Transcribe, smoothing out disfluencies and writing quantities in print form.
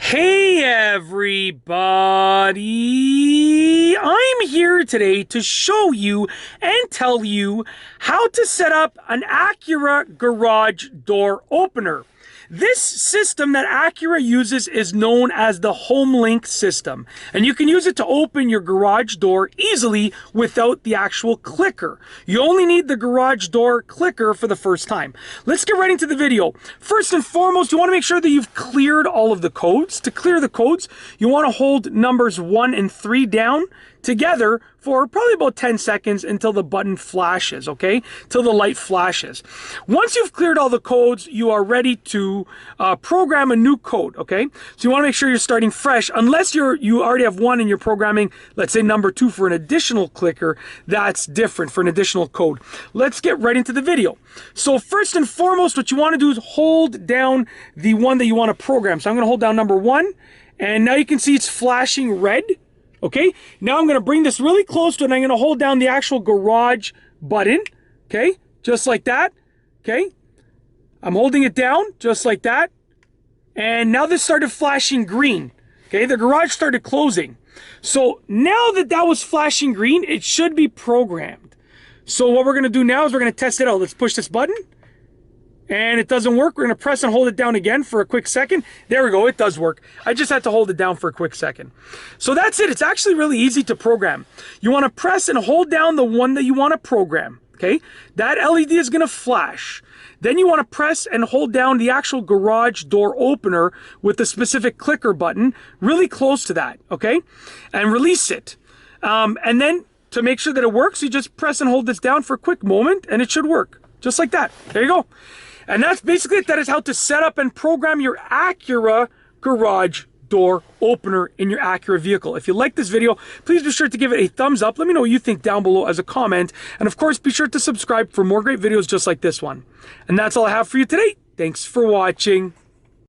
Hey everybody! I'm here today to show you and tell you how to set up an Acura garage door opener. This system that Acura uses is known as the Homelink system, and you can use it to open your garage door easily without the actual clicker. You only need the garage door clicker for the first time. Let's get right into the video. First and foremost, you want to make sure that you've cleared all of the codes. To clear the codes, you want to hold numbers 1 and 3 down together for probably about 10 seconds until the button flashes, okay? Till the light flashes. Once you've cleared all the codes, you are ready to program a new code, okay? So you want to make sure you're starting fresh, unless you already have one and you're programming, let's say number 2 for an additional clicker. That's different for an additional code. Let's get right into the video. So first and foremost, what you want to do is hold down the one that you want to program. So I'm going to hold down number 1, and now you can see it's flashing red. Okay, now I'm going to bring this really close to it, and I'm going to hold down the actual garage button, okay, just like that, okay. I'm holding it down, just like that, and now this started flashing green, okay, the garage started closing. So now that that was flashing green, it should be programmed. So what we're going to do now is we're going to test it out. Let's push this button. And it doesn't work. We're going to press and hold it down again for a quick second. There we go. It does work. I just had to hold it down for a quick second. So that's it. It's actually really easy to program. You want to press and hold down the one that you want to program. Okay. That LED is going to flash. Then you want to press and hold down the actual garage door opener with the specific clicker button really close to that. Okay. And release it. And then to make sure that it works, you just press and hold this down for a quick moment and it should work. Just like that. There you go. And that's basically it. That is how to set up and program your Acura garage door opener in your Acura vehicle. If you like this video, please be sure to give it a thumbs up. Let me know what you think down below as a comment. And of course, be sure to subscribe for more great videos just like this one. And that's all I have for you today. Thanks for watching.